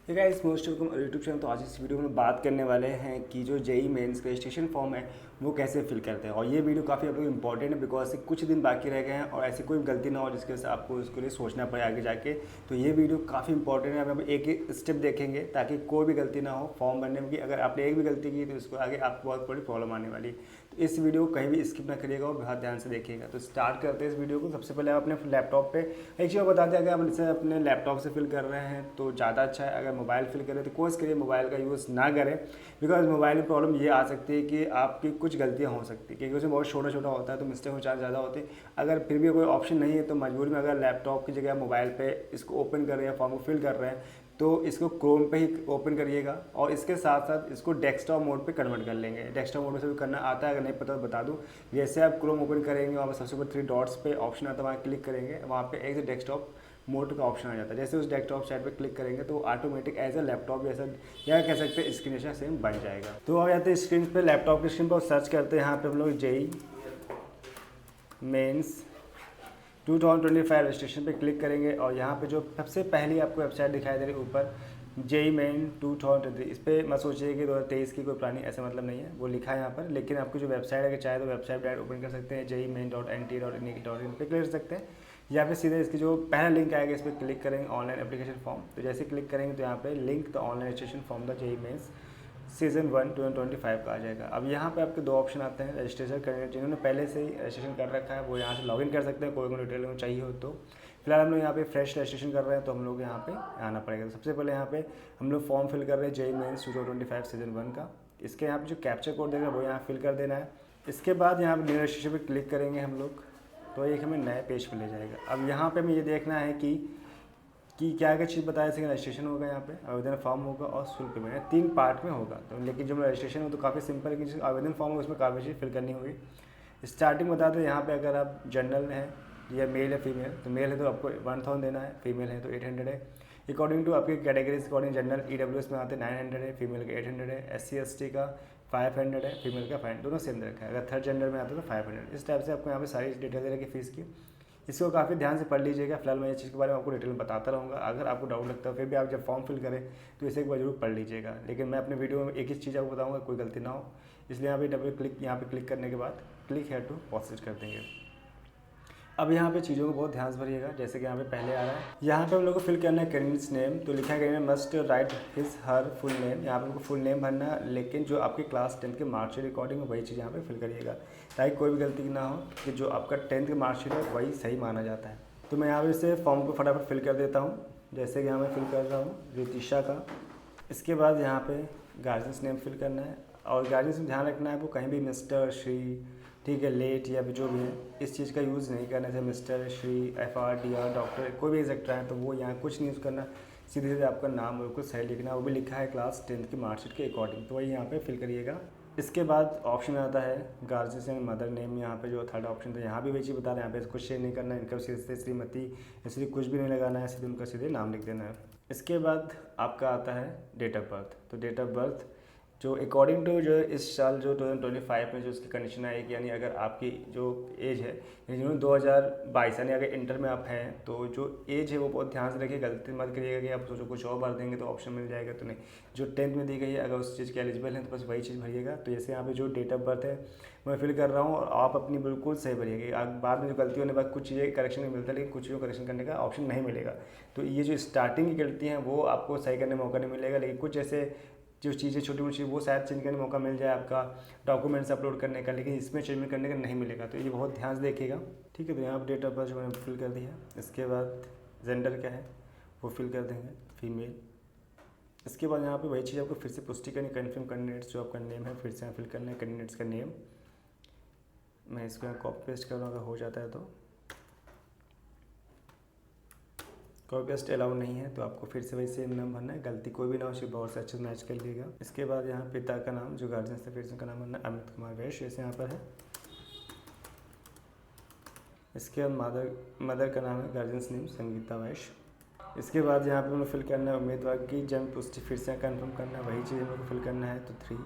हे guys, most welcome YouTube channel. तो आज इस वीडियो में बात करने वाले हैं कि जो जेई मेंस का रजिस्ट्रेशन फॉर्म है वो कैसे फिल करते हैं। और ये वीडियो काफ़ी आप लोग इंपॉर्टेंट है बिकॉज कुछ दिन बाकी रह गए हैं और ऐसी कोई गलती ना हो जिसकी वजह से आपको उसके लिए सोचना पड़े आगे जाके। तो ये वीडियो काफ़ी इंपॉर्टेंट है। अब एक एक स्टेप देखेंगे ताकि कोई भी गलती ना हो फॉर्म भरने में। अगर आपने एक भी गलती की तो उसको आगे आपको बहुत बड़ी प्रॉब्लम आने वाली। तो इस वीडियो को कहीं भी स्किप ना करिएगा और बहुत ध्यान से देखिएगा। तो स्टार्ट करते हैं इस वीडियो को। सबसे पहले आप अपने लैपटॉप पे एक चीज़ बता दें, अगर आप इसे अपने लैपटॉप से फिल कर रहे हैं तो ज़्यादा अच्छा है। अगर मोबाइल फिल करें तो कोशिश करिए मोबाइल का यूज़ ना करें बिकॉज मोबाइल में प्रॉब्लम ये आ सकती है कि आपकी कुछ गलतियाँ हो सकती है क्योंकि उसमें बहुत छोटा छोटा होता है तो मिस्टेक हो चांस ज़्यादा होती है। अगर फिर भी कोई ऑप्शन नहीं है तो मजबूरी में अगर लैपटॉप की जगह मोबाइल पे इसको ओपन कर रहे हैं, फॉर्म को फिल कर रहे हैं, तो इसको क्रोम पे ही ओपन करिएगा और इसके साथ साथ इसको डेस्कटॉप मोड पे कन्वर्ट कर लेंगे। डेस्कटॉप मोड से भी करना आता है, अगर नहीं पता तो बता दूं। जैसे आप क्रोम ओपन करेंगे वहाँ पर सबसे ऊपर 3 डॉट्स पे ऑप्शन आता है, वहाँ क्लिक करेंगे, वहाँ पे एक डेस्कटॉप मोड का ऑप्शन आ जाता है। जैसे उस डेस्कटॉप साइड पे क्लिक करेंगे तो ऑटोमेटिक एज ए लैपटॉप जैसा या कह सकते हैं स्क्रीन जैसा सेम बन जाएगा। तो आ जाते हैं स्क्रीन पे, लैपटॉप की स्क्रीन पर सर्च करते हैं। यहाँ पे हम लोग जेई मेंस 2025 रजिस्ट्रेशन पे क्लिक करेंगे और यहाँ पे जो सबसे पहली आपको वेबसाइट दिखाई दे रही है ऊपर जेई मेन 2023, इस पर मत सोचिए कि 2023 की कोई पुरानी, ऐसा मतलब नहीं है, वो लिखा है यहाँ पर। लेकिन आपकी जो वेबसाइट है, कि चाहे तो वेबसाइट डायरेक्ट ओपन कर सकते हैं, JEE-main.nt.in पे क्लिक कर सकते हैं, या फिर सीधे इसकी जो पहला लिंक आएगा इस पर क्लिक करेंगे, ऑनलाइन एप्लीकेशन फॉर्म। तो जैसे क्लिक करेंगे तो यहाँ पे link the online registration form the JEE mains season 1 2025 का आ जाएगा। अब यहाँ पे आपके 2 ऑप्शन आते हैं रजिस्ट्रेशन करने। जिन्होंने पहले से ही रजिस्ट्रेशन कर रखा है वो यहाँ से लॉगिन कर सकते हैं, कोई डिटेल में चाहिए हो तो। फिलहाल हम लोग यहाँ पे फ्रेश रजिस्ट्रेशन कर रहे हैं तो हम लोग यहाँ पे आना पड़ेगा। तो सबसे पहले यहाँ पे हम लोग फॉर्म फिल कर रहे हैं जेई मेंस 2025 सीजन 1 का। इसके यहाँ पे जो कैप्चर कोड देगा वो यहाँ फिल कर देना है। इसके बाद यहाँ पे न्यू रजिस्ट्रेशन पे क्लिक करेंगे हम लोग तो एक हमें नए पेज पर ले जाएगा। अब यहाँ पे हमें ये देखना है कि क्या क्या चीज़ बताया, जैसे रजिस्ट्रेशन होगा, यहाँ पे आवेदन फॉर्म होगा और शुल्क पेमेंट, 3 पार्ट में होगा। तो लेकिन जो रजिस्ट्रेशन हो तो काफ़ी सिंपल है कि जो आवेदन फॉर्म है उसमें काफ़ी चीज़ फिल करनी होगी। स्टार्टिंग बता दें, यहाँ पे अगर आप जनरल हैं या मेल है फीमेल, तो मेल है तो आपको 1000 देना है, फीमेल है तो 800 है। अकॉर्डिंग टू आपकी कैटेगरीज अकॉर्डिंग जनरल EWS में आते 900 है, फीमेल का 800 है, SC/ST का 500 है, फीमेल का 500, दोनों सेम रखा है। अगर थर्ड जेंडर में आते तो 500। इस टाइप से आपको यहाँ पे सारी डिटेल दे रखी फीस की। इसको काफ़ी ध्यान से पढ़ लीजिएगा। फिलहाल मैं इस चीज़ के बारे में आपको डिटेल में बताता रहूँगा। अगर आपको डाउट लगता है फिर भी आप जब फॉर्म फिल करें तो इसे एक बार जरूर पढ़ लीजिएगा। लेकिन मैं अपने वीडियो में एक ही चीज़ आपको बताऊँगा, कोई गलती ना हो, इसलिए यहाँ पे डबल क्लिक, यहाँ पे क्लिक करने के बाद क्लिक हेयर टू प्रोसेस कर देंगे। अब यहाँ पे चीज़ों को बहुत ध्यान से भरिएगा। जैसे कि यहाँ पे पहले आ रहा है, यहाँ पे हम लोग को फिल करना है कैंडिडेट्स नेम। तो लिखा है candidate must write his her full name. यहाँ पे हमको फुल नेम भरना है, लेकिन जो आपके क्लास 10 के मार्कशीट रिकॉर्डिंग है वही चीज़ यहाँ पे फिल करिएगा ताकि कोई भी गलती ना हो, कि जो आपका 10th का मार्कशीट है वही सही माना जाता है। तो मैं यहाँ पे इसे फॉर्म को फटाफट फिल कर देता हूँ। जैसे कि यहाँ मैं फिल कर रहा हूँ रितिशा का। इसके बाद यहाँ पे गार्जियंस नेम फिल करना है और गार्जियंस में ध्यान रखना है वो कहीं भी मिस्टर, श्री, ठीक है, लेट या फिर जो भी है इस चीज़ का यूज़ नहीं करना। जैसे mister, Shri, FR, DR, doctor, कोई भी एग्जेक्ट्रा है तो वो यहाँ कुछ नहीं यूज़ करना। सीधे सीधे आपका नाम बिल्कुल सही लिखना, वो भी लिखा है क्लास 10th की मार्कशीट के अकॉर्डिंग, तो वही यहाँ पे फिल करिएगा। इसके बाद ऑप्शन आता है गार्जियंस एंड मदर नेम। यहाँ पे जो थर्ड ऑप्शन था यहाँ भी वही चीज़ बता रहे हैं, यहाँ पे कुछ शेयर नहीं करना है, इनका सीधे श्रीमती, इसलिए कुछ भी नहीं लगाना है, सीधे उनका सीधे नाम लिख देना है। इसके बाद आपका आता है डेट ऑफ बर्थ। तो डेट ऑफ बर्थ जो अकॉर्डिंग टू जो इस साल जो 2025 में जो उसकी कंडीशन है, यानी अगर आपकी जो एज है, यानी 2022, यानी अगर इंटर में आप हैं तो जो एज है वो बहुत ध्यान से रखिए। गलती मत करिएगा कि आप सोचो कुछ और भर देंगे तो ऑप्शन मिल जाएगा, तो नहीं। जो 10th में दी गई है अगर उस चीज़ के एलिजिबल हैं तो बस वही चीज़ भरिएगा। तो जैसे यहाँ पे जो डेट ऑफ बर्थ है मैं फिल कर रहा हूँ और आप अपनी बिल्कुल सही भरिएगा। बाद में जो गलती होने के बाद कुछ चीज़ें करेक्शन नहीं मिलता, लेकिन कुछ चीज़ों करेक्शन करने का ऑप्शन नहीं मिलेगा। तो ये जो स्टार्टिंग की गलती हैं वो आपको सही करने का मौका नहीं मिलेगा, लेकिन कुछ ऐसे जो चीज़ें छोटी मोटी वो शायद चेंज करने का मौका मिल जाए आपका डॉक्यूमेंट्स अपलोड करने का, लेकिन इसमें चेंज करने का नहीं मिलेगा। तो ये बहुत ध्यान से देखिएगा, ठीक है। तो यहाँ पर डेट ऑफ बर्थ जो मैंने फिल कर दिया। इसके बाद जेंडर क्या है वो फिल कर देंगे, फीमेल। इसके बाद यहाँ पे वही चीज़ आपको फिर से पुष्टि करनी, कन्फर्म कैंडिडेट्स जो आपका नेम है फिर से यहाँ फिल करना है, कैंडिडेट्स का नेम। मैं इसको यहाँ कॉपी पेस्ट कर रहा हूँ, अगर हो जाता है तो। कॉपी पेस्ट अलाउ नहीं है तो आपको फिर से वही सेम नाम भरना है, गलती कोई भी ना हो, सिर्फ बहुत से अच्छे से मैच कर लीजिएगा। इसके बाद यहाँ पिता का नाम जो गार्जियन से फिर से उनका नाम भरना है, अमित कुमार वैश्य, जैसे यहाँ पर है। इसके बाद मदर का नाम है गार्जियंस नेम संगीता वैश्य। इसके बाद यहाँ पे हमें फिल करना है उम्मीदवार की जन्म पुष्टि, फिर से कंफर्म करना है, वही चीज़ हमें फिल करना है, तो 3,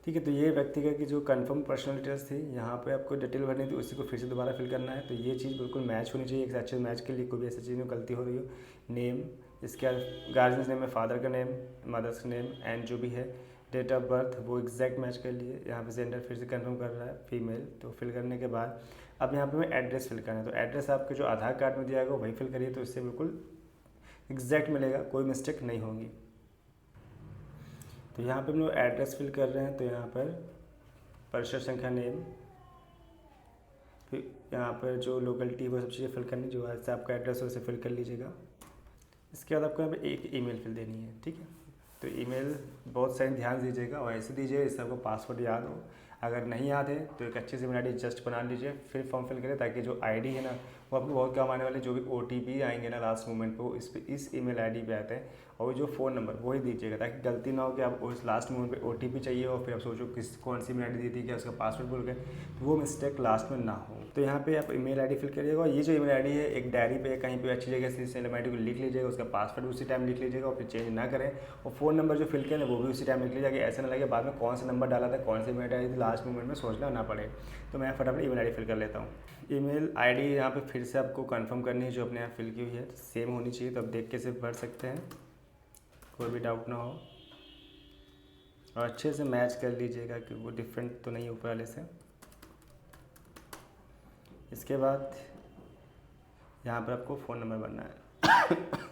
ठीक है। तो ये व्यक्तिगत की जो कंफर्म पर्सनल डिटेल्स थी, यहाँ पे आपको डिटेल भरनी थी, उसी को फिर से दोबारा फिल करना है। तो ये चीज़ बिल्कुल मैच होनी चाहिए, एक अच्छे मैच के लिए कोई भी ऐसी चीज़ में गलती हो रही हो, नेम, इसके बाद गार्जियंस नेम में फादर का नेम, मदर्स नेम एंड जो भी है डेट ऑफ बर्थ वो एग्जैक्ट मैच कर लिए। यहाँ पे जेंडर फिर से कंफर्म कर रहा है फीमेल, तो फिल करने के बाद अब यहाँ पे मैं एड्रेस फिल करना है। तो एड्रेस आपके जो आधार कार्ड में दिया गया वही फिल करिए, तो इससे बिल्कुल एग्जैक्ट मिलेगा, कोई मिस्टेक नहीं होगी। तो यहाँ पे हम लोग एड्रेस फिल कर रहे हैं, तो यहाँ पर परिसर संख्या नेम, फिर यहाँ पर जो लोकेलिटी वो सब चीज़ें फिल करनी, जो ऐसे आपका एड्रेस हो उसे फिल कर लीजिएगा। इसके बाद आपको यहाँ पे एक ईमेल फिल देनी है, ठीक है। तो ईमेल बहुत सारे ध्यान दीजिएगा और ऐसे दीजिए इससे आपको पासवर्ड याद हो। अगर नहीं याद है तो एक अच्छी सी ईमेल आईडी जस्ट बना लीजिए, फिर फॉर्म फिल करें, ताकि जो आईडी है ना वो आपको बहुत काम आने वाले, जो भी ओटीपी आएंगे ना लास्ट मोमेंट पे वो इस ईमेल आईडी पे आते हैं, और जो फ़ोन नंबर वही दीजिएगा, ताकि गलती ना हो कि आप उस लास्ट मोमेंट पे ओटीपी चाहिए और फिर आप सोचो कौन सी ईमेल आईडी दी थी, क्या उसका पासवर्ड भूल गए, तो वो मिस्टेक लास्ट में ना हो। तो यहाँ पे आप ईमेल आईडी फिल करिएगा, और ये जो ईमेल आईडी है एक डायरी पे कहीं पे अच्छी जगह से इस ईमेल आईडी को लिख लीजिएगा, उसका पासवर्ड उसी टाइम लिख लीजिएगा और फिर चेंज ना करें, और फ़ोन नंबर जो फिल करें वो भी उसी टाइम लिख लीजिएगा। ऐसा ना लगे बाद में कौन सा नंबर डाला था, कौन सी ईमेल आईडी थी, लास्ट मोमेंट में सोचना ना पड़े। तो मैं फटाफट ईमेल आईडी फिल कर लेता हूँ। ईमेल आईडी यहाँ पे फिर से आपको कंफर्म करनी है, जो अपने यहाँ फिल की हुई है तो सेम होनी चाहिए, तो आप देख के सिर्फ भर सकते हैं, कोई भी डाउट ना हो, और अच्छे से मैच कर लीजिएगा कि वो डिफरेंट तो नहीं ऊपर वाले से। इसके बाद यहाँ पर आपको फ़ोन नंबर भरना है।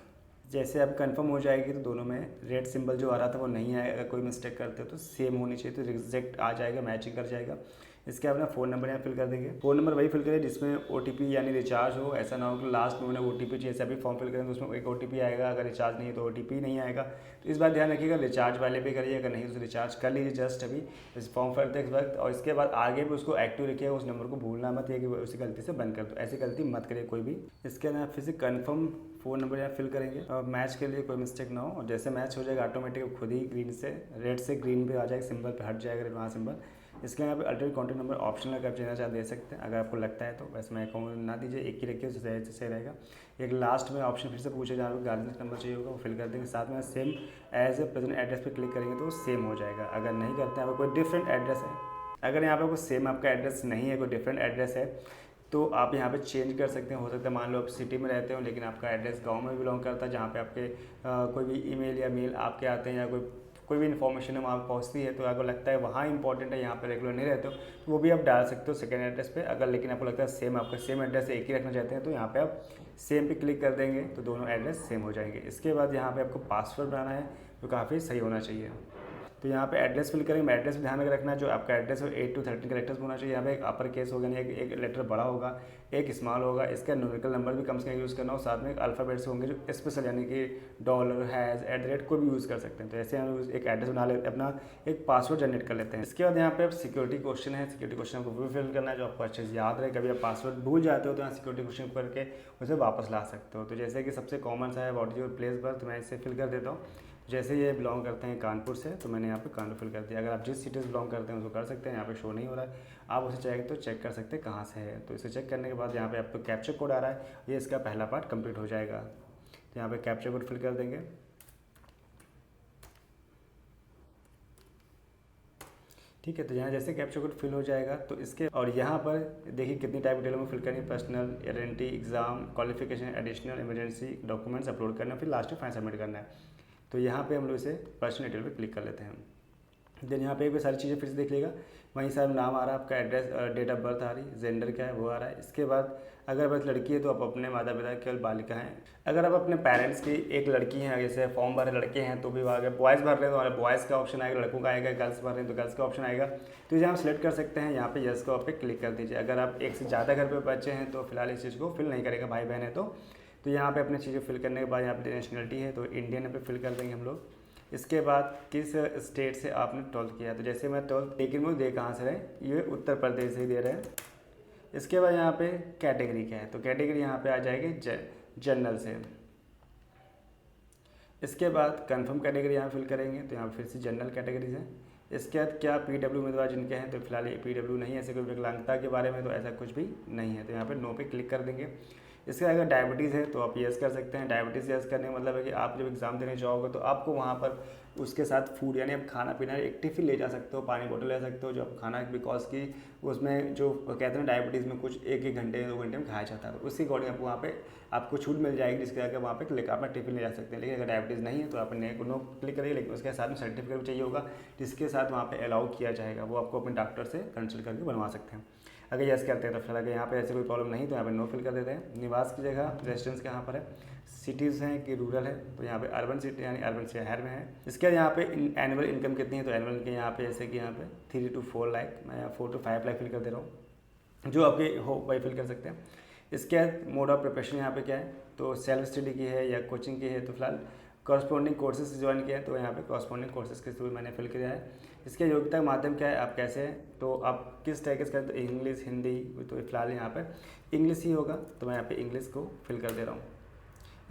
जैसे आप कंफर्म हो जाएगी तो दोनों में रेड सिंबल जो आ रहा था वो नहीं आएगा, अगर कोई मिस्टेक करते हो तो सेम होनी चाहिए, तो रिजेक्ट आ जाएगा, मैचिंग कर जाएगा। इसके अपना फ़ोन नंबर यहाँ फिल कर देंगे। फ़ोन नंबर वही फिल करें जिसमें ओटीपी यानी रिचार्ज हो, ऐसा ना हो कि लास्ट में उन्हें ओटीपी चाहिए, सभी फॉर्म फिल करें तो उसमें एक ओटीपी आएगा, अगर रिचार्ज नहीं है तो ओटीपी नहीं आएगा। तो इस बात ध्यान रखिएगा, रिचार्ज वाले पे करिए, अगर नहीं तो रिचार्ज कर लीजिए जस्ट अभी इस फॉर्म भरते इस वक्त, और इसके बाद आगे भी उसको एक्टिव रखिएगा, उस नंबर को भूलना मत, या कि उसी गलती से बंद कर दो, ऐसी गलती मत करिए कोई भी। इसके अंदर फिर से कन्फर्म फ़ोन नंबर यहाँ फिल करेंगे और मैच के लिए कोई मिस्टेक ना हो, और जैसे मैच हो जाएगा ऑटोमेटिक खुद ही ग्रीन से रेड से ग्रीन पे आ जाएगा, सिंबल पे हट जाएगा वहाँ सिंबल। इसके यहाँ पे अल्टरनेट कॉन्टैक्ट नंबर ऑप्शनल अगर आप चेंज चाहे दे सकते हैं, अगर आपको लगता है तो। वैसे मैं कहूँगा ना दीजिए, एक ही रखिए, उससे सही रहेगा। एक लास्ट में ऑप्शन फिर से पूछे जहाँ पे गार्जियन नंबर चाहिए होगा वो फिल कर देंगे, साथ में same as a present address पे क्लिक करेंगे तो वो सेम हो जाएगा। अगर नहीं करते हैं, अगर कोई डिफरेंट एड्रेस है, अगर यहाँ पर कोई सेम आपका एड्रेस नहीं है, कोई डिफरेंट एड्रेस है, तो आप यहाँ पे चेंज कर सकते हैं। हो सकता है मान लो आप सिटी में रहते हो लेकिन आपका एड्रेस गांव में बिलोंग करता है, जहाँ पे आपके कोई भी ईमेल या मेल आपके आते हैं, या कोई भी इन्फॉर्मेशन है वहाँ पहुँचती है, तो आपको लगता है वहाँ इंपॉर्टेंट है, यहाँ पे रेगुलर नहीं रहते हो, तो वो भी आप डाल सकते हो सेकंड एड्रेस पे। अगर लेकिन आपको लगता है सेम आपका सेम एड्रेस एक ही रखना चाहते हैं, तो यहाँ पे आप सेम पे क्लिक कर देंगे तो दोनों एड्रेस सेम हो जाएंगे। इसके बाद यहाँ पे आपको पासवर्ड बनाना है, तो काफ़ी सही होना चाहिए। तो यहाँ पे एड्रेस फिल करेंगे, एड्रेस में ध्यान में रखना है जो आपका एड्रेस है 8 to 13 कैरेक्टर्स होना चाहिए। यहाँ पे एक अपर केस होगा, यानी एक लेटर बड़ा होगा, एक स्मॉल होगा, इसका न्यूमेरिकल नंबर भी कम से कम यूज़ करना हो, साथ में एक अल्फ़ाबेट्स होंगे जो स्पेशल, यानी कि डॉलर, हैज़, @ कोई भी यूज़ कर सकते हैं। तो ऐसे हम एक एड्रेस बना लेते हैं, अपना एक पासवर्ड जनरेट कर लेते हैं। इसके बाद यहाँ पे सिक्योरिटी क्वेश्चन है, सिक्योरिटी क्वेश्चन आपको भी फिल करना है जो आपको अच्छे से याद रहे। कभी आप पासवर्ड भूल जाते हो तो यहाँ सिक्योरिटी क्वेश्चन करके उसे वापस ला सकते हो। तो जैसे कि सबसे कॉमन सा है what is your place birth, मैं इसे फिल कर देता हूँ। जैसे ये बिलोंग करते हैं कानपुर से, तो मैंने यहाँ पे कानपुर फिल कर दिया। अगर आप जिस सिटी से बिलोंग करते हैं उसको कर सकते हैं, यहाँ पे शो नहीं हो रहा है, आप उसे चाहे तो चेक कर सकते हैं कहाँ से है। तो इसे चेक करने के बाद यहाँ पे आपको कैप्चर कोड आ रहा है, ये इसका पहला पार्ट कंप्लीट हो जाएगा। तो यहाँ पे कैप्चर कोड फिल कर देंगे। ठीक है, तो यहाँ जैसे कैप्चर कोड फिल हो जाएगा तो इसके, और यहाँ पर देखिए कितनी टाइप डिटेल में फिल करनी है, personal, identity, exam, qualification, additional, emergency, documents upload करना, फिर लास्ट में फाइन सबमिट करना है। तो यहाँ पे हम लोग इसे पर्सनल डिटेल पे क्लिक कर लेते हैं। देन यहाँ पे एक सारी चीज़ें फिर से देख लेगा, वहीं सारा नाम आ रहा है, आपका एड्रेस, डेट ऑफ बर्थ आ रही, जेंडर क्या है वो आ रहा है। इसके बाद अगर बस लड़की है तो आप अपने माता पिता केवल बालिका हैं। अगर आप अपने पेरेंट्स की एक लड़की हैं, जैसे फॉर्म भरे लड़के हैं तो भी अगर बॉयज़ भर रहे हैं तो बॉयज़ का ऑप्शन आएगा, लड़कों का आएगा, गर्ल्स भर रहे हैं तो गर्ल्स का ऑप्शन आएगा। तो ये आप सेलेक्ट कर सकते हैं, यहाँ पे यस को आप पे क्लिक कर दीजिए। अगर आप एक से ज़्यादा घर पे बच्चे हैं तो फिलहाल इस चीज़ को फिल नहीं करेगा, भाई बहन है तो यहाँ पे अपनी चीज़ें फिल करने के बाद यहाँ पे नेशनलिटी है तो इंडियन पे फिल कर देंगे हम लोग। इसके बाद किस स्टेट से आपने 12th किया, तो जैसे मैं 12th लेकिन वो दे कहाँ से रहे, ये उत्तर प्रदेश से ही दे रहे हैं। इसके बाद यहाँ पे कैटेगरी क्या है, तो कैटेगरी यहाँ पे आ जाएगी जनरल से। इसके बाद कंफर्म कैटेगरी यहाँ फिल करेंगे, तो यहाँ फिर से जनरल कैटेगरी से। इसके बाद क्या PW उम्मीदवार जिनके हैं, तो फिलहाल ये PW नहीं है, ऐसे कोई विकलांगता के बारे में तो ऐसा कुछ भी नहीं है, तो यहाँ पे नो पे क्लिक कर देंगे। इसके अगर डायबिटीज़ है तो आप यस कर सकते हैं। डायबिटीज़ यस करने का मतलब है कि आप जब एग्ज़ाम देने जाओगे तो आपको वहाँ पर उसके साथ फूड यानी आप खाना पीना एक टिफ़िन ले जा सकते हो, पानी बोतल ले सकते हो जो आप खाना, बिकॉज की उसमें जो कहते हैं डायबिटीज़ में कुछ 1-1 घंटे 2 घंटे में खाया जाता है, उसके अकॉर्डिंग आपको वहाँ पे आपको छूट मिल जाएगी, जिसके आगे वहाँ पे क्लिक अपना टिफिन ले जा सकते हैं। लेकिन अगर डायबिटीज़ नहीं है तो आप नो क्लिक करिए, लेकिन उसके साथ में सर्टिफिकेट भी चाहिए होगा जिसके साथ वहाँ पे अलाउ किया जाएगा, वो आपको अपने डॉक्टर से कंसल्ट करके बनवा सकते हैं। अगर यस करते हैं तो फिर अगर यहाँ पे ऐसे कोई प्रॉब्लम नहीं तो यहाँ पे नो फिल कर देते हैं। निवास की जगह रेजिडेंस कहाँ पर है, सिटीज़ हैं कि रूरल है, तो यहाँ पे अर्बन सिटी यानी अर्बन शहर में है। इसके यहाँ पे एनुअल इनकम कितनी है, तो एनुअल इनकम यहाँ पे जैसे कि यहाँ पे 3 to 4 लाख, मैं यहाँ 4 to 5 लाख फिल कर दे रहा हूँ, जो आपके हो वही फिल कर सकते हैं। इसके मोड ऑफ प्रिपरेशन यहाँ पे क्या है, तो सेल्फ स्टडी की है या कोचिंग की है, तो फिलहाल कॉरस्पॉन्डिंग कोर्सेज ज्वाइन किया है, तो यहाँ पे कॉरस्पॉन्डिंग कोर्सेज के थ्रू मैंने फिल किया है। इसके योग्यता का माध्यम क्या है, आप कैसे हैं, तो आप किस तरीके से करें, तो इंग्लिश हिंदी, तो फिलहाल यहाँ पे इंग्लिश ही होगा, तो मैं यहाँ पे इंग्लिश को फिल कर दे रहा हूँ।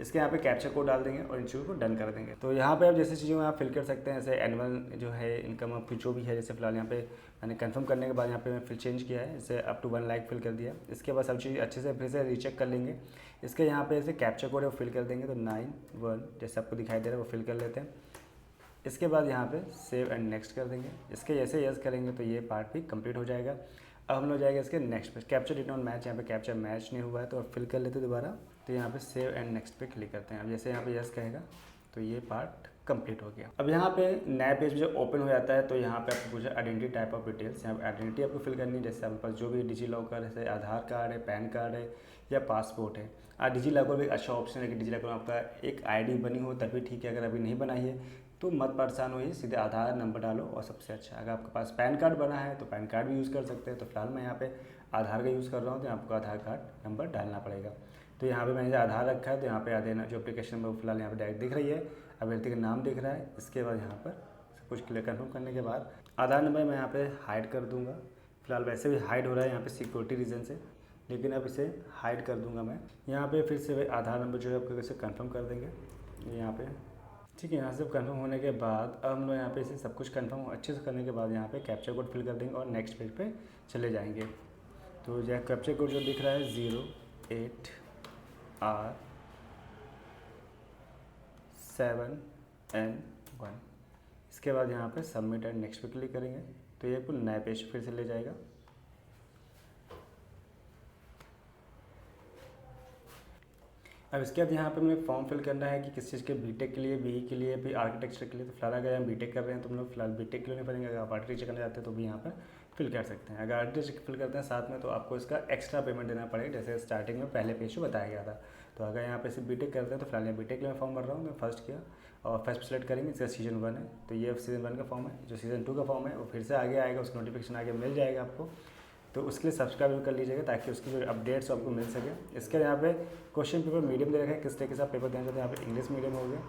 इसके यहाँ पे कैप्चर कोड डाल देंगे और इन चीज़ों को डन कर देंगे। तो यहाँ पे आप जैसे चीज़ों में आप फिल कर सकते हैं, जैसे एनुअल जो है इनकम आपकी जो भी है, जैसे फिलहाल यहाँ पे मैंने कंफर्म करने के बाद यहाँ पे मैं फिल चेंज किया है, जैसे अप टू 1 लाख फिल कर दिया। इसके बाद सब चीज़ अच्छे से फिर से रीचेक कर लेंगे। इसके यहाँ पे जैसे कैप्चर कोड है वो फिल कर देंगे, तो 9-1 जैसे आपको दिखाई दे रहा है वो फिल कर लेते हैं। इसके बाद यहाँ पे सेव एंड नेक्स्ट कर देंगे। इसके जैसे यस करेंगे तो ये पार्ट भी कंप्लीट हो जाएगा। अब हम लोग जाएगा इसके नेक्स्ट पे, कैप्चर डिड नॉट मैच, यहाँ पे कैप्चर मैच नहीं हुआ है तो अब फिल कर लेते दोबारा। तो यहाँ पे सेव एंड नेक्स्ट पे क्लिक करते हैं। अब जैसे यहाँ पे यस कहेगा तो ये पार्ट कंप्लीट हो गया। अब यहाँ पे नया पेज जब ओपन हो जाता है तो यहाँ पे आपको पूछा आइडेंटिटी टाइप ऑफ डिटेल्स, यहाँ पे आइडेंटिटी आपको फिल करनी है। जैसे आपके पास जो भी डिजी लॉकर जैसे आधार कार्ड है, पैन कार्ड है या पासपोर्ट है। डिजी लॉकर भी एक अच्छा ऑप्शन है कि डिजी लॉकर में आपका एक ID बनी हो तभी ठीक है, अगर अभी नहीं बनाई है तो मत परेशान होइए, सीधे आधार नंबर डालो और सबसे अच्छा। अगर आपके पास पैन कार्ड बना है तो पैन कार्ड भी यूज़ कर सकते हैं। तो फिलहाल मैं यहाँ पे आधार का यूज़ कर रहा हूँ, तो आपको आधार कार्ड नंबर डालना पड़ेगा। तो यहाँ पे मैंने आधार रखा है, तो यहाँ पे देना जो एप्लीकेशन नंबर फिलहाल यहाँ पे डायरेक्ट दिख रही है, अभ्यर्थी का नाम दिख रहा है। इसके बाद यहाँ पर सब कुछ क्लियर कन्फर्म करने के बाद आधार नंबर मैं यहाँ पे हाइड कर दूँगा। फिलहाल वैसे भी हाइड हो रहा है यहाँ पे सिक्योरिटी रीज़न से, लेकिन अब इसे हाइड कर दूँगा मैं। यहाँ पे फिर से आधार नंबर जो है आपको कैसे कन्फर्म कर देंगे यहाँ पे, ठीक है। यहाँ से कंफर्म होने के बाद अब हम लोग यहाँ पे इसे सब कुछ कंफर्म अच्छे से करने के बाद यहाँ पे कैप्चर कोड फिल कर देंगे और नेक्स्ट पेज पे चले जाएंगे। तो जो कैप्चर कोड जो दिख रहा है 08R7N1, इसके बाद यहाँ पे सबमिट एंड नेक्स्ट पे क्लिक करेंगे तो ये पूरा नए पेज फिर से ले जाएगा। अब इसके बाद यहाँ पे हमें फॉर्म फिल करना है कि किस चीज़ के, बीटेक के लिए, बीई के लिए, भी आर्किटेक्चर के लिए। तो फिलहाल अगर हम बीटेक कर रहे हैं तो हम लोग फिलहाल बीटेक के लिए नहीं पढ़ेंगे। अगर आप आर्किटेक्चर करना चाहते हैं तो भी यहाँ पर फिल कर सकते हैं। अगर आर्किटेक्चर फिल करते हैं साथ में तो आपको इसका एक्स्ट्रा पेमेंट देना पड़ेगा, जैसे स्टार्टिंग में पहले पेज में बताया गया था। तो अगर यहाँ पे सिर्फ बीटेक करते हैं तो फिलहाल बीटेक के लिए फॉर्म भर रहा हूँ मैं, फर्स्ट किया और फर्स्ट सेलेक्ट करेंगे। इसका सीजन 1 है तो ये सीजन 1 का फॉर्म है। जो सीजन 2 का फॉर्म है वो फिर से आगे आएगा, उसका नोटिफिकेशन आगे मिल जाएगा आपको, तो उसके लिए सब्सक्राइब कर लीजिएगा ताकि उसकी जो अपडेट्स आपको मिल सके। इसके यहाँ पे क्वेश्चन पेपर मीडियम दे रखा है, किस तरीके से आप पेपर देना चाहते हैं। यहाँ पे इंग्लिश मीडियम हो गया।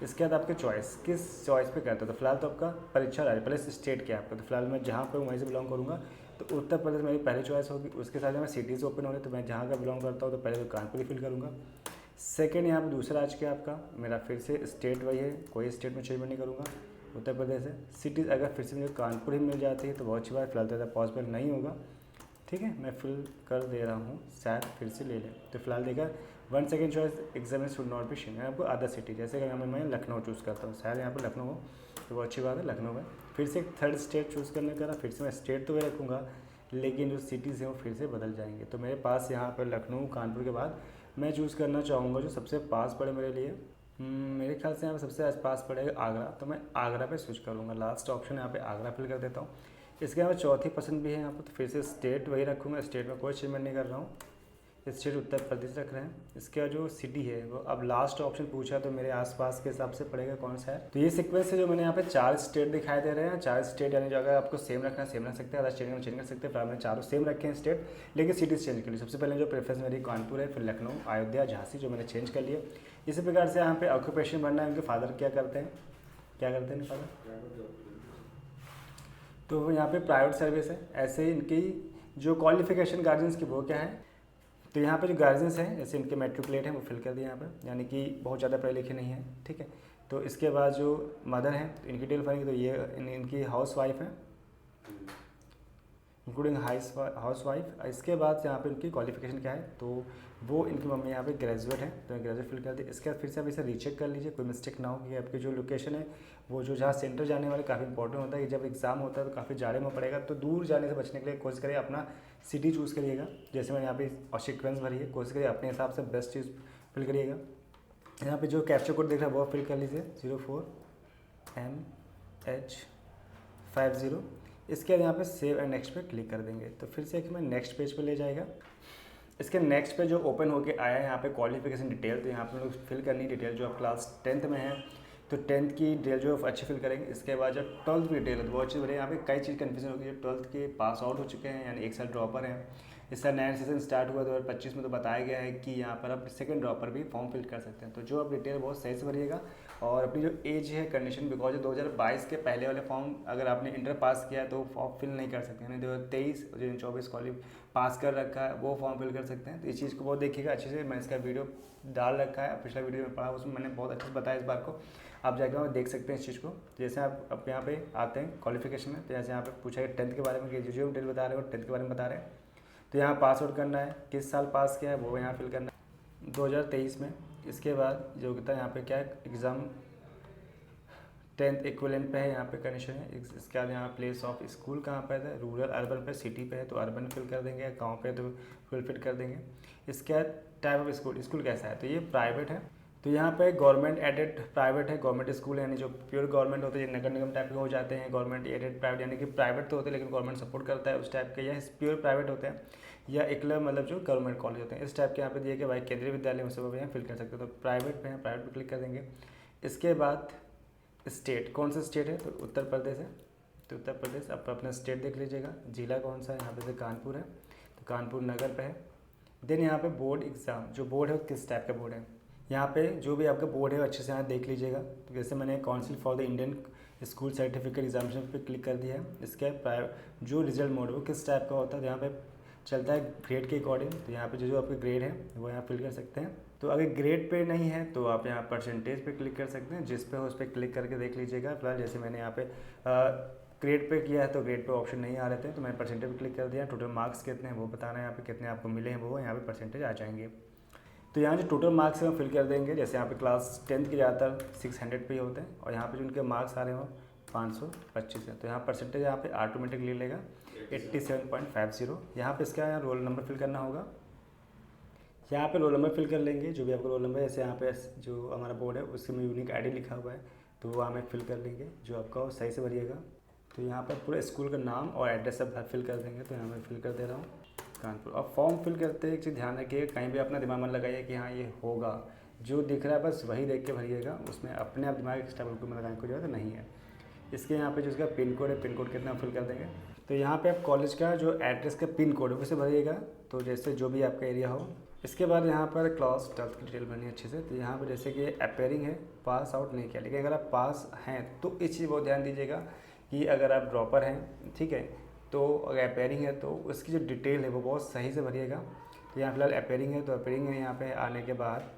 इसके बाद आपके चॉइस, किस चॉइस पे करते हैं। तो फिलहाल तो आपका परीक्षा राज्य, पहले स्टेट क्या है आपका, तो फिलहाल मैं जहाँ पे वहीं से बिलोंग करूँगा तो उत्तर प्रदेश मेरी पहली चॉइस होगी। उसके साथ मैं सिटीज़ ओपन हो रही है तो मैं जहाँ का बिलोंग करता हूँ तो पहले तो कानपुर ही फिल करूँगा। सेकेंड यहाँ पर दूसरा राज्य क्या आपका, मेरा फिर से स्टेट वही है, कोई स्टेट में चेंज नहीं करूँगा, उत्तर प्रदेश है। सिटीज़ अगर फिर से मुझे कानपुर ही मिल जाती है तो बहुत अच्छी बात, फिलहाल तो पॉसिबल नहीं होगा, ठीक है। मैं फिल कर दे रहा हूँ, शायद फिर से ले लें। तो फिलहाल देखा 1 second choice exam should not be share, आपको अदर सिटी, जैसे अगर मैं लखनऊ चूज़ करता हूँ, शायद यहाँ पर लखनऊ हो तो वो अच्छी बात है, लखनऊ है। फिर से एक थर्ड स्टेट चूज़ करने का, फिर से मैं स्टेट तो वही रखूँगा लेकिन जो सिटीज़ हैं वो फिर से बदल जाएंगे। तो मेरे पास यहाँ पर लखनऊ कानपुर के बाद मैं चूज़ करना चाहूँगा जो सबसे पास पड़े मेरे लिए। मेरे ख्याल से यहाँ पर सबसे पास पड़ेगा आगरा, तो मैं आगरा पे स्विच करूँगा। लास्ट ऑप्शन यहाँ पे आगरा फिल कर देता हूँ। इसके अलावा चौथी पसंद भी है यहाँ पर, तो फिर से स्टेट वही रखूँगा, स्टेट में कोई चेंजमेंट नहीं कर रहा हूँ, स्टेट उत्तर प्रदेश रख रहे हैं। इसका जो सिटी है वो अब लास्ट ऑप्शन पूछा तो मेरे आसपास के हिसाब से पड़ेगा कौन सा है। तो ये सीक्वेंस है जो मैंने यहाँ पे 4 स्टेट दिखाई दे रहे हैं। 4 स्टेट यानी जो अगर आपको सेम रखना सेम रख सकते हैं, अदर स्टेट में चेंज कर सकते हैं। फिर मैंने चारों सेम रखे हैं स्टेट, लेकिन सिटीज़ चेंज कर ली। सबसे पहले जो प्रेफरेंस मेरी कानपुर है, फिर लखनऊ, अयोध्या, झांसी जो मैंने चेंज कर लिया। इसी प्रकार से यहाँ पे ऑक्यूपेशन बनना है, उनके फादर क्या करते हैं, फादर, तो यहाँ पे प्राइवेट सर्विस है। ऐसे इनकी जो क्वालिफिकेशन गार्जियंस की वो क्या है, तो यहाँ पे जो गार्जियंस हैं जैसे इनके मैट्रिकुलेट हैं वो फिल कर दिए यहाँ पर, यानी कि बहुत ज़्यादा पढ़े लिखे नहीं हैं, ठीक है। तो इसके बाद जो मदर हैं तो इनकी डिटेल फाइल, तो ये इनकी हाउस वाइफ है। Including house wife. इसके बाद यहाँ पे उनकी क्वालिफिकेशन क्या है, तो वो इनकी मम्मी यहाँ पे ग्रेजुएट है, तो ग्रेजुएट फिल कर दी। इसके बाद फिर से आप इसे रीचेक कर लीजिए, कोई मिस्टेक ना हो कि आपकी जो लोकेशन है वो जो जहाँ सेंटर जाने वाले काफ़ी इंपॉर्टेंट होता है कि जब एग्जाम होता है तो काफ़ी जाड़े में पड़ेगा, तो दूर जाने से बचने के लिए कोशिश करिए अपना सिटी चूज़ करिएगा। जैसे मैंने यहाँ पे और सीक्वेंस भरी है, कोशिश करिए अपने हिसाब से बेस्ट चीज़ फिल करिएगा। यहाँ पे जो कैप्चर कोड दिख रहा है वो फिल कर लीजिए 04MH50। इसके बाद यहाँ पे सेव एंड नेक्स्ट पे क्लिक कर देंगे, तो फिर से एक मैं नेक्स्ट पेज पे ले जाएगा। इसके नेक्स्ट पे जो ओपन होके आया है यहाँ पे क्वालिफिकेशन डिटेल, तो यहाँ पे लोग फिल करनी डिटेल जो आप क्लास 10th में है तो 10th की डिटेल जो अच्छी फिल करेंगे। इसके बाद जो 12th की डिटेल है तो वो अच्छी बढ़िया। यहाँ पे कई चीज़ कन्फ्यूजन होगी, जो 12th के पास आउट हो चुके हैं यानी एक साल ड्रॉपर हैं। इसका नया सेशन स्टार्ट हुआ 2025 में, तो बताया गया है कि यहाँ पर आप सेकंड ड्रॉपर भी फॉर्म फिल कर सकते हैं। तो जो आप डिटेल बहुत सही से भरिएगा और अपनी जो एज है कंडीशन, बिकॉज 2022 के पहले वाले फॉर्म अगर आपने इंटर पास किया है तो फॉर्म फिल नहीं कर सकते हैं। 2023 और 2024 कॉलेज पास कर रखा है वो फॉर्म फिल कर सकते हैं। तो इस चीज़ को बहुत देखिएगा अच्छे से, मैंने इसका वीडियो डाल रखा है, पिछला वीडियो में पढ़ा उसमें मैंने बहुत अच्छे से बताया इस बार को, आप जाकर वहाँ देख सकते हैं इस चीज़ को। जैसे आप यहाँ पे आते हैं क्वालिफिकेशन में, तो जैसे यहाँ पे पूछा है 10th के बारे में कि जो डिटेल बता रहे हो 10th के बारे में बता रहे हैं, तो यहाँ पास आउट करना है, किस साल पास किया है वो यहाँ फिल करना है 2023 में। इसके बाद योग्यता यहाँ पे क्या है, एग्ज़ाम 10th इक्विवेलेंट पे है, यहाँ पे कंडीशन है। इसके बाद यहाँ प्लेस ऑफ स्कूल कहाँ पर है, रूरल अर्बन पे, सिटी पे है तो अर्बन फिल कर देंगे, गांव पे तो फुल फिल कर देंगे। इसके बाद टाइप ऑफ स्कूल कैसा है, तो ये प्राइवेट है, तो यहाँ पे गवर्नमेंट एडेड प्राइवेट है। गवर्नमेंट स्कूल यानी जो प्योर गवर्नमेंट होते हैं, नगर निगम टाइप के हो जाते हैं। गवर्नमेंट एडेड प्राइवेट यानी कि प्राइवेट तो होते हैं लेकिन गवर्नमेंट सपोर्ट करता है उस टाइप के, या प्योर प्राइवेट होते हैं, या एकलव्य मतलब जो गवर्नमेंट कॉलेज होते हैं इस टाइप के यहाँ पे दिए कि भाई केंद्रीय विद्यालय में से वो यहाँ फिल कर सकते हैं। तो प्राइवेट पे हैं, प्राइवेट पे क्लिक कर देंगे। इसके बाद स्टेट, कौन सा स्टेट है, तो उत्तर प्रदेश है, तो उत्तर प्रदेश आप अपना स्टेट देख लीजिएगा। जिला कौन सा है, यहाँ पे से कानपुर है, तो कानपुर नगर पे है। देन यहाँ पे बोर्ड एग्ज़ाम, जो बोर्ड है वो किस टाइप का बोर्ड है, यहाँ पे जो भी आपका बोर्ड है वो अच्छे से यहाँ देख लीजिएगा। तो जैसे मैंने council for the Indian school certificate examination पे क्लिक कर दिया है। इसके जो रिजल्ट मोड है वो किस टाइप का होता है, तो यहाँ पे चलता है ग्रेड के अकॉर्डिंग, तो यहाँ पे जो आपके ग्रेड है वो यहाँ फिल कर सकते हैं। तो अगर ग्रेड पे नहीं है तो आप यहाँ परसेंटेज पे क्लिक कर सकते हैं, जिस पे हो उस पर क्लिक करके देख लीजिएगा। फिलहाल जैसे मैंने यहाँ पे ग्रेड पे किया है तो ग्रेड पे ऑप्शन नहीं आ रहे थे, तो मैंने परसेंटेज पे क्लिक कर दिया। टोटल मार्क्स कितने हैं वो बताना है, यहाँ पे कितने आपको मिले हैं वो यहाँ पे परसेंटेज आ जाएंगे। तो यहाँ जो टोटल मार्क्स हैं वो फिल कर देंगे। जैसे यहाँ पे क्लास 10th के ज़्यादातर 600 पे ही होते हैं और यहाँ पे जो उनके मार्क्स आ रहे हो 525 है, तो यहाँ परसेंटेज यहाँ पे ऑटोमेटिक ले लेगा 87.50। यहाँ पे इसका रोल नंबर फिल करना होगा, यहाँ पे रोल नंबर फिल कर लेंगे जो भी आपका रोल नंबर है। जैसे यहाँ पे जो हमारा बोर्ड है उसमें यूनिक आईडी लिखा हुआ है तो वो हमें फिल कर लेंगे, जो आपका हो सही से भरिएगा। तो यहाँ पर पूरा स्कूल का नाम और एड्रेस सब फिल कर देंगे, तो यहाँ मैं फिल कर दे रहा हूँ कानपुर। और फॉर्म फिल करते हैं एक चीज़ ध्यान रखिए, कहीं भी अपना दिमाग मत लगाइए कि हाँ ये होगा, जो दिख रहा है बस वही देख के भरिएगा, उसमें अपने आप दिमाग एक्स्ट्रा बिल्कुल में लगाने की जरूरत नहीं है। इसके यहाँ पे जो इसका पिन कोड है, पिन कोड कितना फिल कर देंगे। तो यहाँ पे आप कॉलेज का जो एड्रेस का पिन कोड है उसे भरिएगा, तो जैसे जो भी आपका एरिया हो। इसके बाद यहाँ पर क्लास 12th की डिटेल भरनी है अच्छे से। तो यहाँ पर जैसे कि अपेयरिंग है, पास आउट नहीं किया, लेकिन अगर आप पास हैं तो इस चीज़ बहुत ध्यान दीजिएगा कि अगर आप ड्रॉपर हैं, ठीक है, तो अगर अपेयरिंग है तो उसकी जो डिटेल है वो बहुत सही से भरिएगा। तो यहाँ फिलहाल अपेयरिंग है, तो अपेयरिंग है यहाँ पे आने के बाद,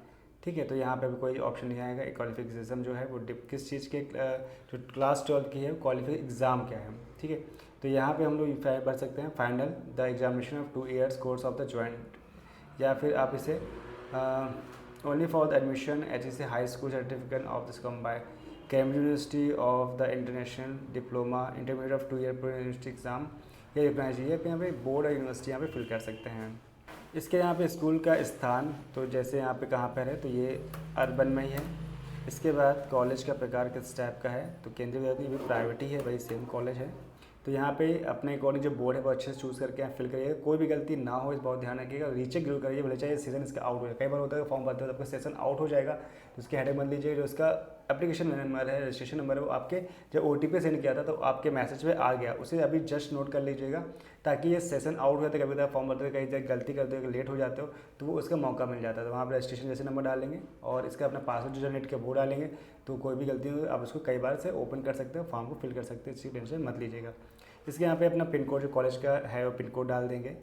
ठीक है, तो यहाँ पे भी कोई ऑप्शन नहीं आएगा। क्वालिफिकेशन जो है वो किस चीज़ के, जो क्लास 12 की है क्वालिफिकेशन एग्ज़ाम क्या है, ठीक है। तो यहाँ पे हम लोग भर सकते हैं final the examination of 2 years course of the joint, या फिर आप इसे only for the admission HEC high school certificate of this combined Cambridge university of the international diploma intermediate of 2 year university exam, ये लिखना चाहिए। यहाँ पे board और यूनिवर्सिटी यहाँ पे फिल कर सकते हैं। इसके यहाँ पे स्कूल का स्थान, तो जैसे यहाँ पे कहाँ पर है, तो ये अर्बन में ही है। इसके बाद कॉलेज का प्रकार किस टाइप का है, तो केंद्रीय विद्यालय भी प्राइवेट ही है, वही सेम कॉलेज है। तो यहाँ पे अपने अकॉर्डिंग जो बोर्ड है वो अच्छे से चूज़ करके आप फिल करिएगा, कोई भी गलती ना हो इस बहुत ध्यान रखिएगा। रीचेक जरूर करिए, भले चाहे सेशन इसका आउट हो जाए। कई बार होता है फॉर्म भरते हो आपका सेशन आउट हो जाएगा तो उसकी हेडेक मत लीजिए, जो उसका एप्लीकेशन नंबर है, रजिस्ट्रेशन नंबर है, वो आपके जब OTP सेंड किया था तो आपके मैसेज पे आ गया, उसे अभी जस्ट नोट कर लीजिएगा, ताकि ये सेशन आउट हो जाता है। कभी आप फॉर्म भरते हो कहीं गलती करते हो, लेट हो जाते हो, तो वो उसका मौका मिल जाता है। तो वहाँ पर रजिस्ट्रेशन जैसे नंबर डालेंगे और इसका अपना पासवर्ड जो जनरेट किया वो डालेंगे, तो कोई भी गलती हो आप उसको कई बार से ओपन कर सकते हो, फॉर्म को फिल कर सकते हैं, इसकी टेंशन मत लीजिएगा। इसके यहाँ पे अपना पिन कोड जो कॉलेज का है वो पिन कोड डाल देंगे।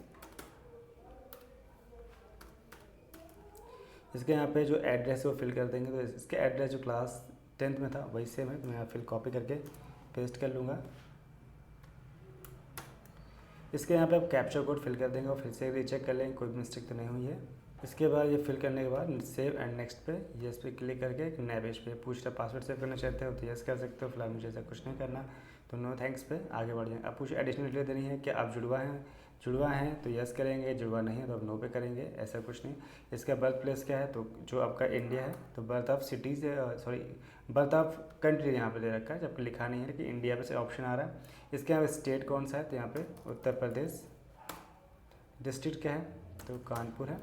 इसके यहाँ पे जो एड्रेस है वो फिल कर देंगे, तो इसके एड्रेस जो क्लास 10th में था वही सेम है, तो मैं फिर कॉपी करके पेस्ट कर लूँगा। इसके यहाँ पे आप कैप्चर कोड फिल कर देंगे और फिर से रीचेक कर लेंगे कोई मिस्टेक तो नहीं हुई है। इसके बाद ये फिल करने के बाद सेव एंड नेक्स्ट पे यस पे क्लिक करके एक नए पेज पे पूछ रहा पासवर्ड सेव करना चाहते हो तो यस कर सकते हो। फिलहाल मुझे ऐसा कुछ नहीं करना तो नो थैंक्स पे आगे बढ़ जाएं। अब कुछ एडिशनल डिटेल देनी है कि आप जुड़वा हैं तो यस करेंगे, जुड़वा नहीं है तो आप नो पे करेंगे, ऐसा कुछ नहीं। इसका बर्थ प्लेस क्या है तो जो आपका इंडिया है तो birth of cities birth of country यहाँ पे दे रखा है, जबकि लिखा नहीं है कि इंडिया पे से ऑप्शन आ रहा है। इसके यहाँ स्टेट कौन सा है तो यहाँ पे उत्तर प्रदेश। डिस्ट्रिक्ट क्या है तो कानपुर है।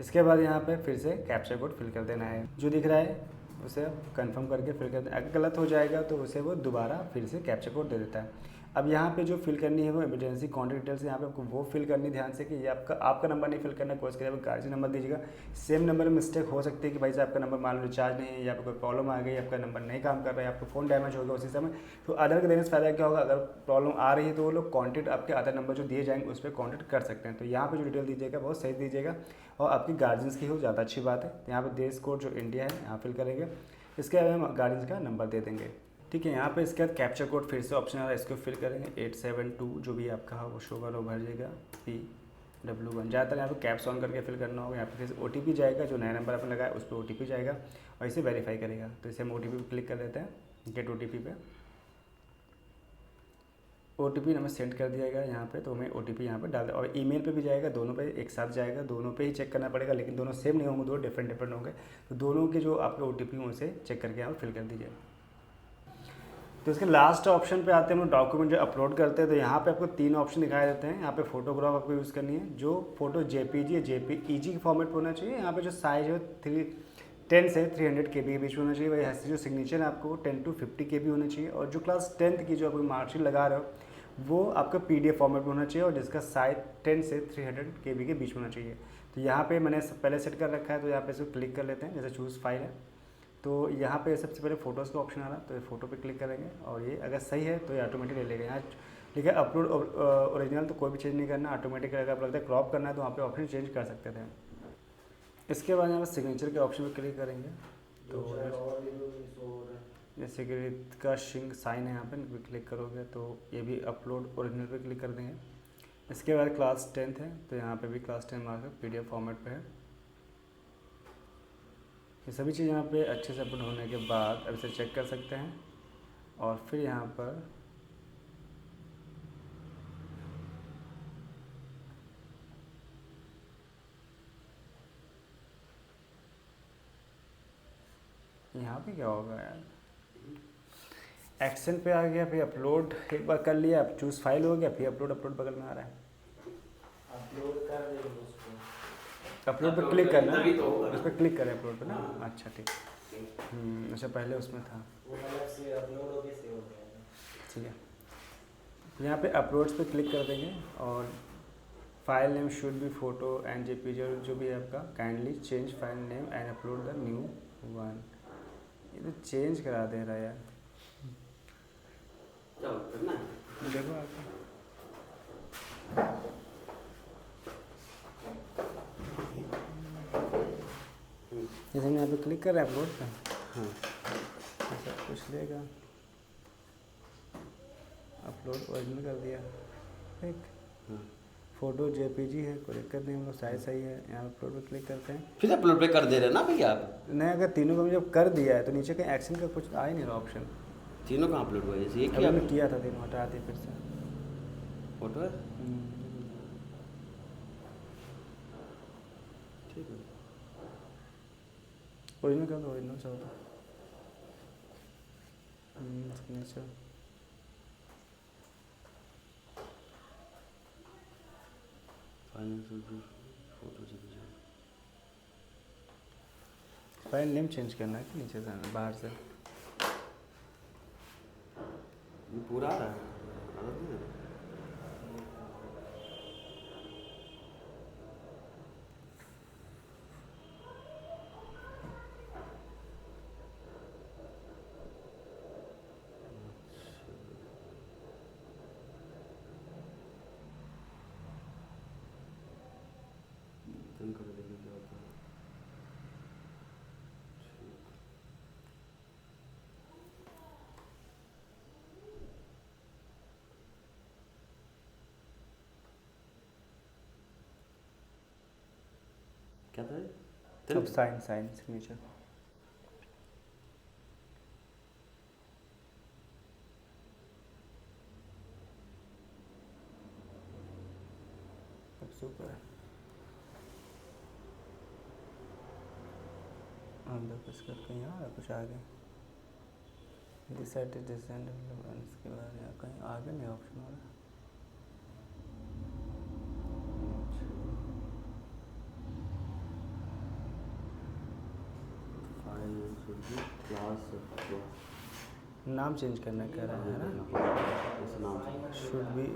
इसके बाद यहाँ पे फिर से कैप्चर कोड फिल कर देना है, जो दिख रहा है उसे कंफर्म करके फिल कर देना। अगर गलत हो जाएगा तो उसे वो दोबारा फिर से कैप्चर कोड दे देता है। अब यहाँ पे जो फिल करनी है वो इमरजेंसी कॉन्टैक्ट डिटेल्स, यहाँ पे आपको वो फिल करनी ध्यान से कि ये आपका नंबर नहीं फिल करना, कोई इसके गार्जियन नंबर दीजिएगा। सेम नंबर में मिस्टेक हो सकती है कि भाई साहब आपका नंबर मान लो रिचार्ज नहीं है या कोई प्रॉब्लम आ गई, आपका नंबर नहीं काम कर रहा है, आपका फ़ोन डैमेज हो गया उसी समय, तो अदर के देने से फ़ायदा क्या होगा, अगर प्रॉब्लम आ रही है तो वो लोग कॉन्टैक्ट आपके अदर नंबर जो दिए जाएंगे उस पर कॉन्टैक्ट कर सकते हैं। तो यहाँ पर जो डिटेल दीजिएगा बहुत सही दीजिएगा और आपकी गार्जियंस की हो ज़्यादा अच्छी बात है। तो यहाँ पर देश कोड जो इंडिया है यहाँ फिल करेंगे। इसके बाद हम गार्जियंस का नंबर दे देंगे। ठीक है, यहाँ पे इसके बाद कैप्चर कोड फिर से ऑप्शन आ रहा है, इसको फिल करेंगे 872 जो भी आपका हो वो शो कर वो भर जाएगा PW1। ज़्यादातर यहाँ पे कैप्स ऑन करके फिल करना होगा। यहाँ पे फिर OTP जाएगा, जो नया नंबर आपने लगाया उस पर OTP जाएगा और इसे वेरीफाई करेगा। तो इसे हम OTP पे क्लिक कर देते हैं, गेट OTP पे। OTP हमें सेंड कर दिया गया यहाँ पे, तो हमें OTP यहाँ पे डाल दे और ईमेल पे भी जाएगा, दोनों पे एक साथ जाएगा, दोनों पे ही चेक करना पड़ेगा, लेकिन दोनों सेम नहीं होंगे, दो डिफरेंट होंगे। तो दोनों के जो आपके OTP हैं उसे चेक करके यहाँ फिल कर दीजिए। तो इसके लास्ट ऑप्शन पे आते हैं, हम लोग डॉक्यूमेंट जो अपलोड करते हैं तो यहाँ पे आपको 3 ऑप्शन दिखाई देते हैं। यहाँ पे फोटोग्राफ आपको यूज़ करनी है, जो फोटो JPG या JPEG के फॉर्मेट पे होना चाहिए। यहाँ पे जो साइज है 10 से 300 KB के बीच में होना चाहिए। वही ऐसे जो सिग्नेचर है आपको 10 to 50 KB होना चाहिए। और जो क्लास 10th की जो आप मार्कशीट लगा रहे हो वो आपका PDF फॉर्मेट में होना चाहिए और जिसका साइज 10 से 300 KB के बीच में होना चाहिए। तो यहाँ पे मैंने पहले सेट कर रखा है, तो यहाँ पे इसको क्लिक कर लेते हैं। जैसे चूज़ फाइल है तो यहाँ पे सबसे पहले फ़ोटोज़ का ऑप्शन आ रहा है, तो ये फ़ोटो पे क्लिक करेंगे और ये अगर सही है तो ये ऑटोमेटिक ले लेगा। यहाँ लिखा है अपलोड ओरिजिनल, तो कोई भी चेंज नहीं करना, ऑटोमेटिक। अगर आप लगता है क्रॉप करना है तो वहाँ पे ऑप्शन चेंज कर सकते थे। इसके बाद यहाँ पर सिग्नेचर के ऑप्शन पे क्लिक करेंगे तो जैसे कि का शिंग साइन है, यहाँ पे क्लिक करोगे तो ये भी अपलोड ओरिजिनल पे क्लिक कर देंगे। इसके बाद क्लास 10th है तो यहाँ पे भी क्लास 10 मार्क PDF फॉर्मेट पे है। ये सभी चीज़ यहाँ पे अच्छे से अपलोड होने के बाद अब इसे चेक कर सकते हैं और फिर यहाँ पर यहाँ पे क्या होगा यार, एक्शन पे आ गया, फिर अपलोड एक बार कर लिया, अब चूज़ फाइल हो गया, फिर अपलोड बगल में आ रहा है। अपलोड कर देंगे उसको, अपलोड पे क्लिक करना, उस पर क्लिक करें अपलोड पे ना। अच्छा ठीक, अच्छा पहले उसमें था वो अलग से अपलोड होके सेव हो जाएगा। ठीक है, यहाँ पे अपलोड्स पे क्लिक कर देंगे और file name should be photo and JPG जो भी है आपका, kindly change file name and upload the new one. ये तो चेंज करा दे रहा है यार, करना देखो आपको जैसे हम यहाँ पे क्लिक कर रहे हैं अपलोड पे, ऐसा कुछ लेगा, अपलोड ओरिजिनल कर दिया, ठीक। फोटो JPG है, कोई दिक्कत नहीं, हम लोग साइज सही है। यहाँ अपलोड पे क्लिक करते हैं, फिर अपलोड पे कर दे रहे ना भैया आप। नहीं अगर तीनों को जब कर दिया है तो नीचे कहीं एक्शन का कुछ आ ही नहीं रहा ऑप्शन। तीनों कहाँ अपलोड हुआ है, जैसे एक अभी मैं किया था, तीनों हटा दिए फिर से। फोटो है, ठीक है। ओरिजिनल कर दो, ओरिजिनल से होता signature. Photo file name change करना है कि नीचे से आना बाहर से, पूरा आ रहा है। कर देखिए क्या होता है। क्या था अब साइन सिग्नेचर। अब सुपर अंदर कुछ करके यहाँ कुछ आगे डिसाइडेड डिजाइन इसके बाद यहाँ कहीं आगे नहीं ऑप्शन हो रहा। क्लास नाम चेंज करना कह रहा है ना, इस नाम शुड बी।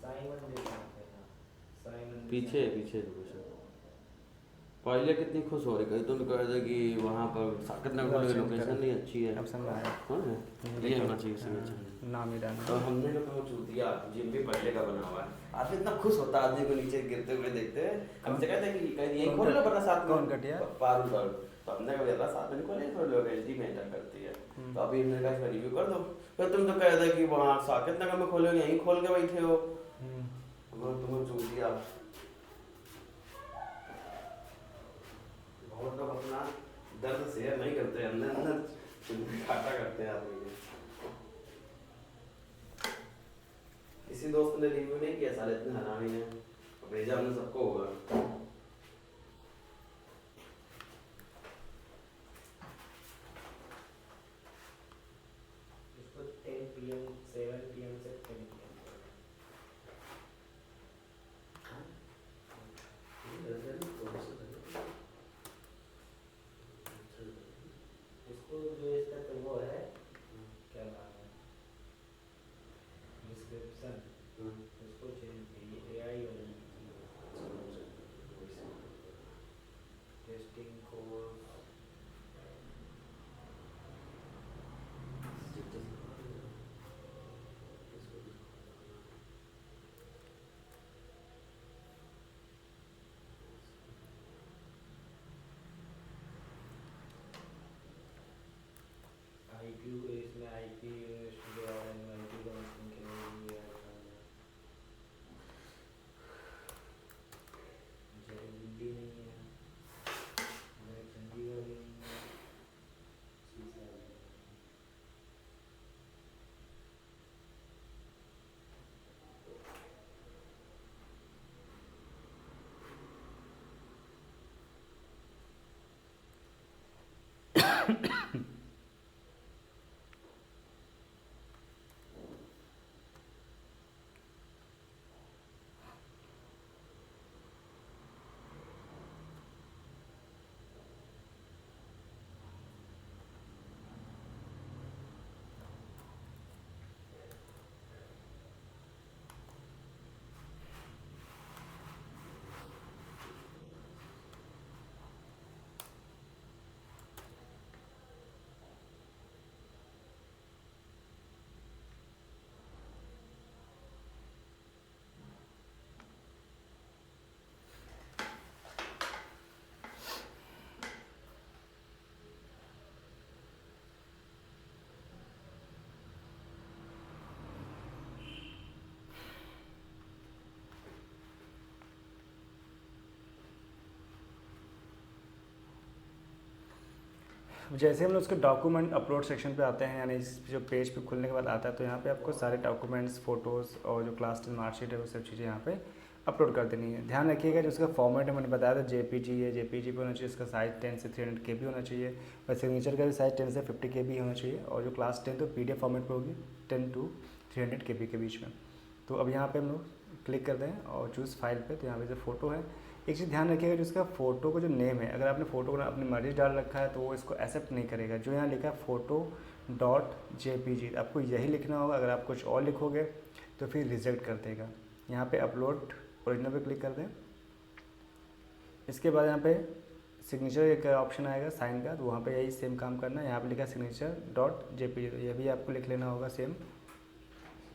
साइमन दे सकते हैं। साइमन पीछे लोकेशन पहले कितनी खुश हो रही कही तुमने कहा था कि वहाँ पर साकेत नगर की लोकेशन नहीं अच्छी है। अब समझ आया। हाँ ये होना चाहिए सिग्नेचर। नाम ही डालना। तो हमने जो कहा चूत दिया जिम भी पहले का बना हुआ है। आदमी इतना खुश होता है आदमी को नीचे गिरते हुए देखते हैं। हमसे कहते हैं कि कहीं यही खोल लो वरना साथ में कौन कटिया? पारुल तो हमने कहा यार साथ में खोले थोड़े लोग एचडी में एंटर करती है। तो अभी हमने कहा इसका रिव्यू कर दो। फिर तुम तो कह रहे कि वहाँ साकेत नगर में खोले यहीं खोल के बैठे हो। तुम्हें चूत दिया। बहुत लोग अपना दर्द शेयर नहीं करते अंदर घाटा करते हैं आदमी के। किसी दोस्त ने रिव्यू नहीं किया साले इतने हरामी ने भेजा हमने सबको होगा। इसको 10 PM 7 PM से 10 PM इसको जो इसका तो वो है क्या नाम है डिस्क्रिप्शन इसको चेंज कीजिए AI वाली टेस्टिंग कोर्स IQ इसमें IP यूनिवर्सिटी और MIT काउंसलिंग के लिए भी है दिल्ली नहीं है चंडीगढ़ भी नहीं है जैसे हम लोग उसके डॉक्यूमेंट अपलोड सेक्शन पे आते हैं, यानी इस जो पेज पे खुलने के बाद आता है, तो यहाँ पे आपको सारे डॉक्यूमेंट्स, फोटोज़ और जो क्लास 10 मार्कशीट है वो सब चीज़ें यहाँ पे अपलोड कर देनी है। ध्यान रखिएगा जो उसका फॉर्मेट है मैंने बताया था JPG है, JPG पे होना चाहिए, इसका साइज 10 से 300 KB होना चाहिए और सिग्नेचर का भी साइज 10 से 50 KB होना चाहिए और जो क्लास 10 तो PDF फॉर्मेट पर होगी 10 to 300 KB के बीच में। तो अब यहाँ पे हम लोग क्लिक करते हैं और चूज़ फाइल पे, तो यहाँ पे जो फोटो है, एक चीज़ ध्यान रखिएगा जो इसका फ़ोटो का जो नेम है, अगर आपने फ़ोटो को अपनी मर्जी डाल रखा है तो वो इसको एक्सेप्ट नहीं करेगा। जो यहाँ लिखा है photo.jpg आपको यही लिखना होगा। अगर आप कुछ और लिखोगे तो फिर रिजेक्ट कर देगा। यहाँ पे अपलोड ओरिजिनल पे क्लिक कर दें। इसके बाद यहाँ पे सिग्नेचर एक ऑप्शन आएगा साइन का, तो वहाँ पे यही सेम काम करना है। यहाँ पे लिखा signature.jpg, तो ये भी आपको लिख लेना होगा सेम।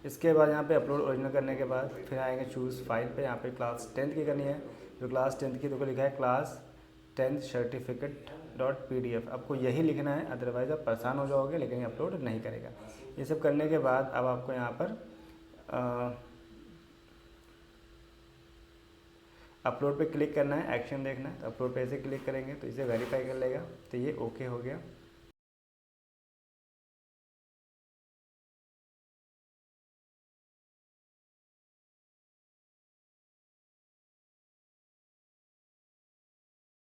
इसके बाद यहाँ पे अपलोड ओरिजिनल करने के बाद फिर आएंगे चूज़ फाइल पे। यहाँ पे क्लास 10 की करनी है, जो क्लास 10 की तो लिखा है क्लास 10 सर्टिफिकेट.pdf, आपको यही लिखना है, अदरवाइज़ आप परेशान हो जाओगे, लेकिन ये अपलोड नहीं करेगा। ये सब करने के बाद अब आपको यहाँ पर अपलोड पे क्लिक करना है, एक्शन देखना है, तो अपलोड पे ऐसे क्लिक करेंगे तो इसे वेरीफाई कर लेगा, तो ये ओके हो गया।